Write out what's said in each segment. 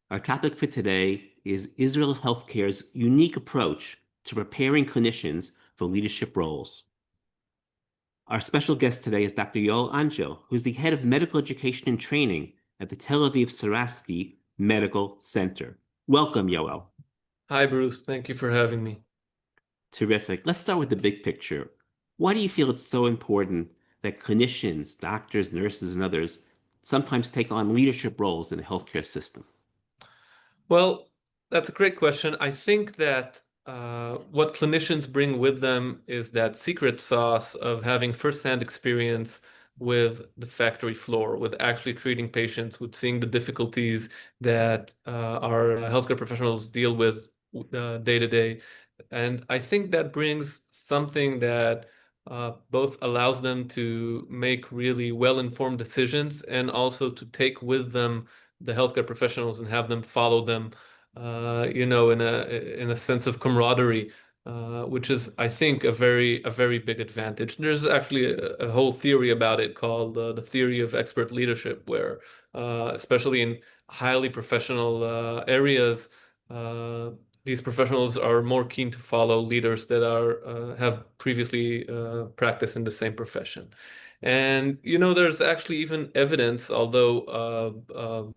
Our topic for today is Israel Healthcare's unique approach to preparing clinicians for leadership roles. Our special guest today is Dr. Yoel Angel, who's the head of medical education and training at the Tel Aviv Sourasky Medical Center. Welcome, Yoel. Hi, Bruce. Thank you for having me. Terrific. Let's start with the big picture. Why do you feel it's so important that clinicians, doctors, nurses, and others sometimes take on leadership roles in the healthcare system? Well, that's a great question. I think that what clinicians bring with them is that secret sauce of having firsthand experience with the factory floor, with actually treating patients, with seeing the difficulties that our healthcare professionals deal with day to day. And I think that brings something that both allows them to make really well-informed decisions and also to take with them the healthcare professionals and have them follow them, in a sense of camaraderie, which is, I think, a very big advantage. There's actually a whole theory about it called the theory of expert leadership, where especially in highly professional areas, these professionals are more keen to follow leaders that are have previously practiced in the same profession. And there's actually even evidence, although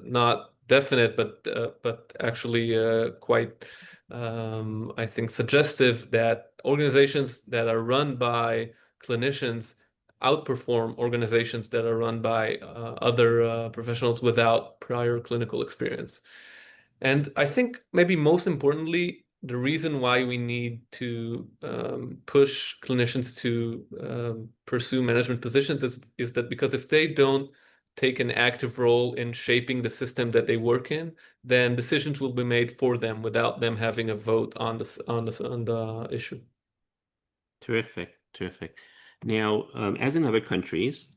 not definite, but actually quite, I think, suggestive that organizations that are run by clinicians outperform organizations that are run by other professionals without prior clinical experience. And I think maybe most importantly, the reason why we need to push clinicians to pursue management positions is that because if they don't take an active role in shaping the system that they work in, then decisions will be made for them without them having a vote on the issue. Terrific, terrific. Now, as in other countries,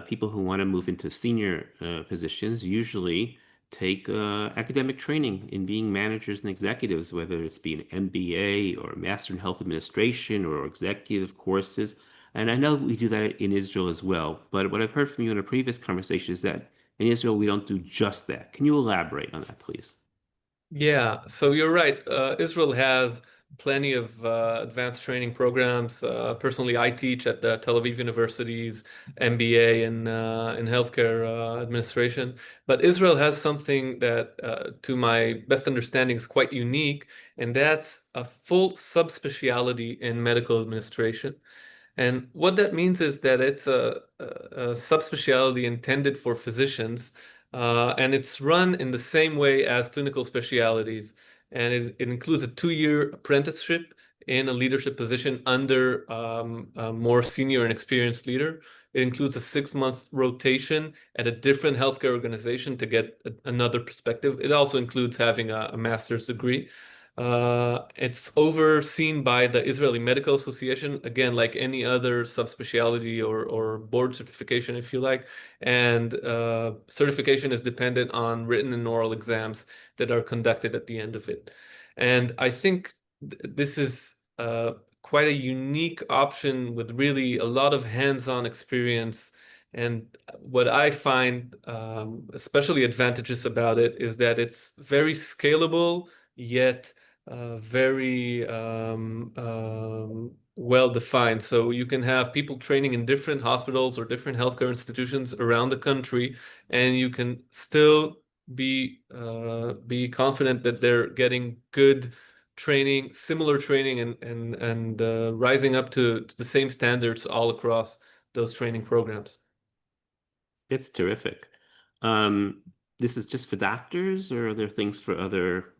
people who want to move into senior positions usually take academic training in being managers and executives, whether it's be an MBA or a Master in Health Administration or executive courses. And I know we do that in Israel as well. But what I've heard from you in a previous conversation is that in Israel, we don't do just that. Can you elaborate on that, please? Yeah, so you're right. Israel has plenty of advanced training programs. Personally, I teach at the Tel Aviv University's MBA in healthcare administration. But Israel has something that, to my best understanding, is quite unique, and that's a full subspecialty in medical administration. And what that means is that it's a subspecialty intended for physicians, and it's run in the same way as clinical specialities. And it includes a 2-year apprenticeship in a leadership position under a more senior and experienced leader. It includes a 6-month rotation at a different healthcare organization to get another perspective. It also includes having a master's degree. It's overseen by the Israeli Medical Association, again, like any other subspecialty or board certification, if you like. And certification is dependent on written and oral exams that are conducted at the end of it. And I think this is quite a unique option with really a lot of hands-on experience. And what I find especially advantageous about it is that it's very scalable, yet very well defined. So you can have people training in different hospitals or different healthcare institutions around the country, and you can still be confident that they're getting good training, similar training, and rising up to the same standards all across those training programs. It's terrific. Um, this is just for doctors, or are there things for other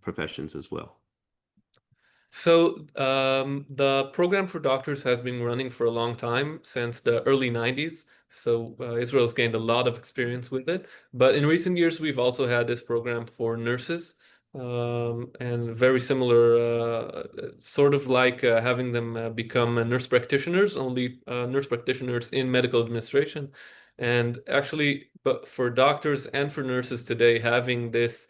professions as well? So the program for doctors has been running for a long time, since the early 90s. So Israel's gained a lot of experience with it. But in recent years, we've also had this program for nurses, and very similar, sort of like having them become nurse practitioners, only nurse practitioners in medical administration. And actually, but for doctors and for nurses today, having this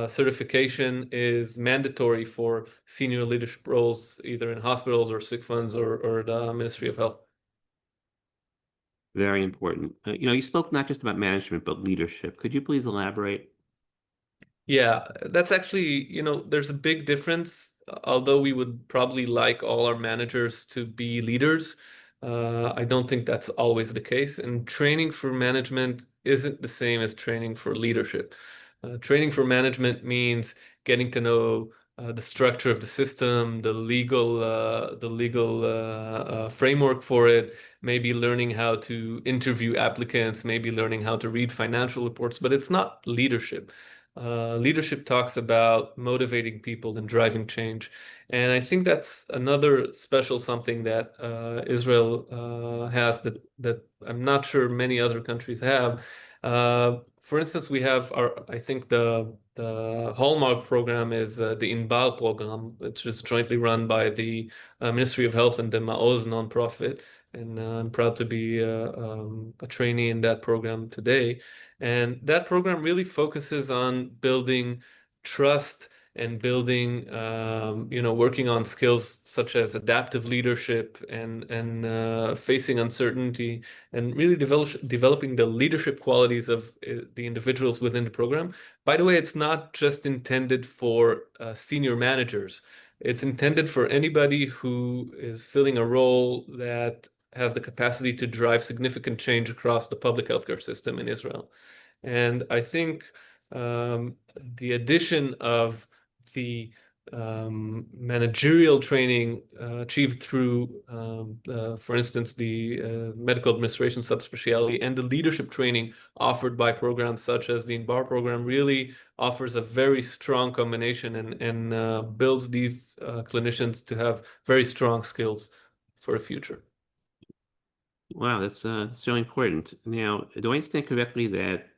certification is mandatory for senior leadership roles, either in hospitals or sick funds or the Ministry of Health. Very important. You spoke not just about management, but leadership. Could you please elaborate? Yeah, that's actually, there's a big difference. Although we would probably like all our managers to be leaders, I don't think that's always the case. And training for management isn't the same as training for leadership. Training for management means getting to know the structure of the system, the legal framework for it, maybe learning how to interview applicants, maybe learning how to read financial reports, but it's not leadership. Leadership talks about motivating people and driving change. And I think that's another special something that Israel has that I'm not sure many other countries have. For instance, we have I think the hallmark program is the INBAR program, which is jointly run by the Ministry of Health and the Maoz nonprofit. And I'm proud to be a trainee in that program today. And that program really focuses on building trust and building, working on skills such as adaptive leadership and facing uncertainty, and really developing the leadership qualities of the individuals within the program. By the way, it's not just intended for senior managers. It's intended for anybody who is filling a role that has the capacity to drive significant change across the public healthcare system in Israel. And I think the addition of the managerial training achieved through, for instance, the medical administration subspecialty and the leadership training offered by programs such as the INBAR program really offers a very strong combination and builds these clinicians to have very strong skills for the future. Wow, that's really important. Now, do I understand correctly that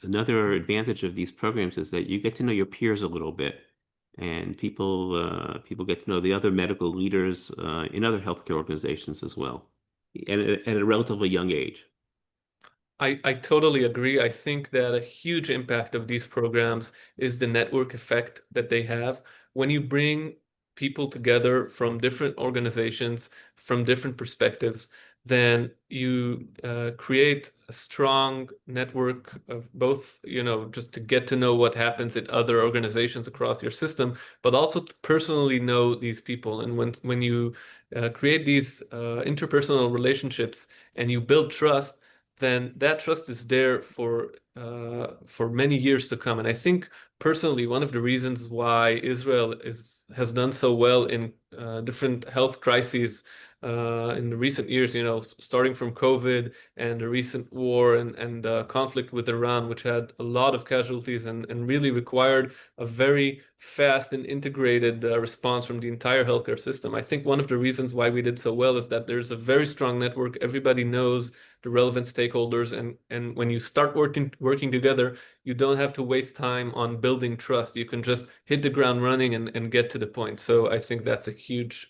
another advantage of these programs is that you get to know your peers a little bit, and people get to know the other medical leaders in other healthcare organizations as well, and at a relatively young age. I totally agree. I think that a huge impact of these programs is the network effect that they have. When you bring people together from different organizations, from different perspectives, then you create a strong network of both, just to get to know what happens at other organizations across your system, but also to personally know these people. And when you create these interpersonal relationships and you build trust, then that trust is there for many years to come. And I think personally, one of the reasons why Israel has done so well in different health crises in the recent years, starting from COVID and the recent war and conflict with Iran, which had a lot of casualties and really required a very fast and integrated response from the entire healthcare system. I think one of the reasons why we did so well is that there's a very strong network. Everybody knows the relevant stakeholders, and when you start working together, you don't have to waste time on building trust. You can just hit the ground running and get to the point. So I think that's a huge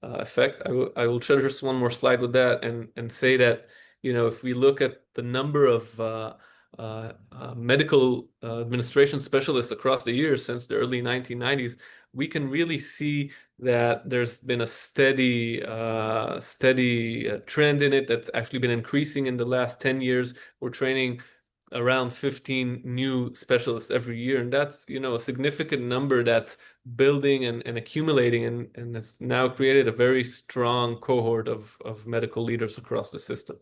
effect. I will share just one more slide with that and say that, if we look at the number of medical administration specialists across the years since the early 1990s, we can really see that there's been a steady trend in it that's actually been increasing in the last 10 years. We're training around 15 new specialists every year, and that's, a significant number that's building and accumulating and has now created a very strong cohort of medical leaders across the system.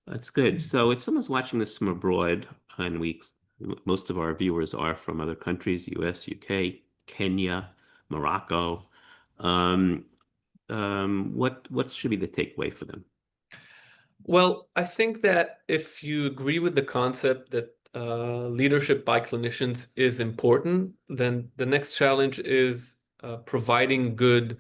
That's good. So if someone's watching this from abroad, and most of our viewers are from other countries, US, UK, Kenya, Morocco, um, what should be the takeaway for them? Well, I think that if you agree with the concept that leadership by clinicians is important, then the next challenge is providing good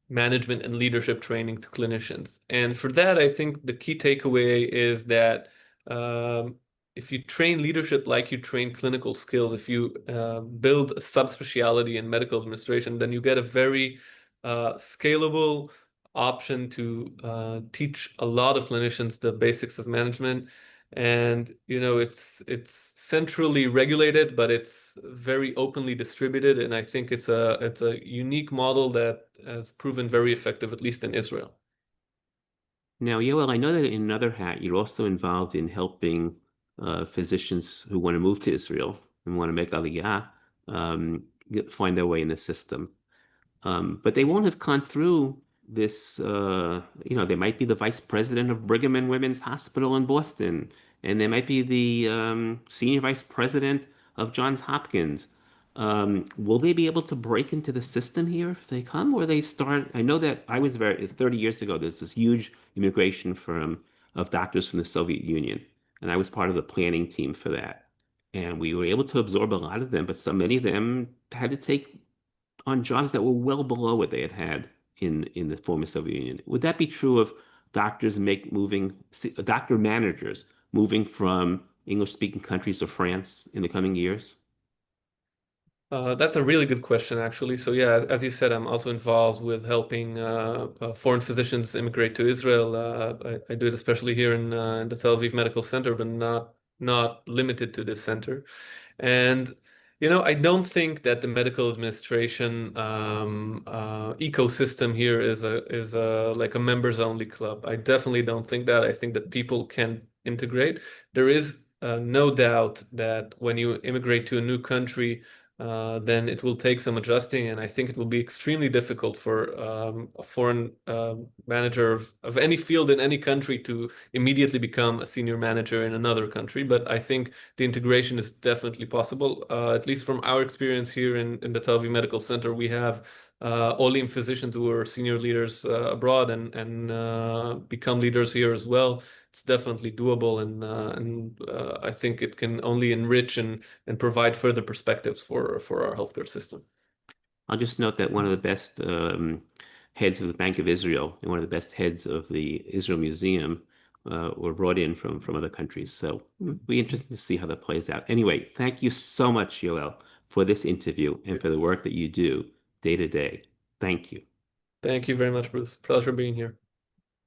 management and leadership training to clinicians. And for that, I think the key takeaway is that um, if you train leadership like you train clinical skills, if you build a subspecialty in medical administration, then you get a very scalable option to teach a lot of clinicians the basics of management. And it's centrally regulated, but it's very openly distributed. And I think it's a unique model that has proven very effective, at least in Israel. Now, Yoel, I know that in another hat, you're also involved in helping physicians who want to move to Israel. and want to make Aliyah find their way in the system. But they won't have gone through this, they might be the vice president of Brigham and Women's Hospital in Boston, and they might be the senior vice president of Johns Hopkins. Will they be able to break into the system here if they come, or they start? I know that 30 years ago, there's this huge immigration firm of doctors from the Soviet Union, and I was part of the planning team for that. And we were able to absorb a lot of them, but many of them had to take on jobs that were well below what they had had in the former Soviet Union. Would that be true of doctor managers moving from English-speaking countries to France in the coming years? That's a really good question, actually. So yeah, as you said, I'm also involved with helping foreign physicians immigrate to Israel. I do it especially here in the Tel Aviv Medical Center, but not limited to this center. And I don't think that the medical administration ecosystem here is like a members only club. I definitely don't think that. I think that people can integrate. There is no doubt that when you immigrate to a new country, then it will take some adjusting, and I think it will be extremely difficult for a foreign manager of any field in any country to immediately become a senior manager in another country. But I think the integration is definitely possible. At least from our experience here in the Tel Aviv Medical Center, we have Olim physicians who are senior leaders abroad and become leaders here as well. It's definitely doable, and I think it can only enrich and provide further perspectives for our healthcare system. I'll just note that one of the best heads of the Bank of Israel and one of the best heads of the Israel Museum were brought in from other countries. So it'll be interesting to see how that plays out. Anyway, thank you so much, Yoel, for this interview and for the work that you do day to day. Thank you. Thank you very much, Bruce. Pleasure being here.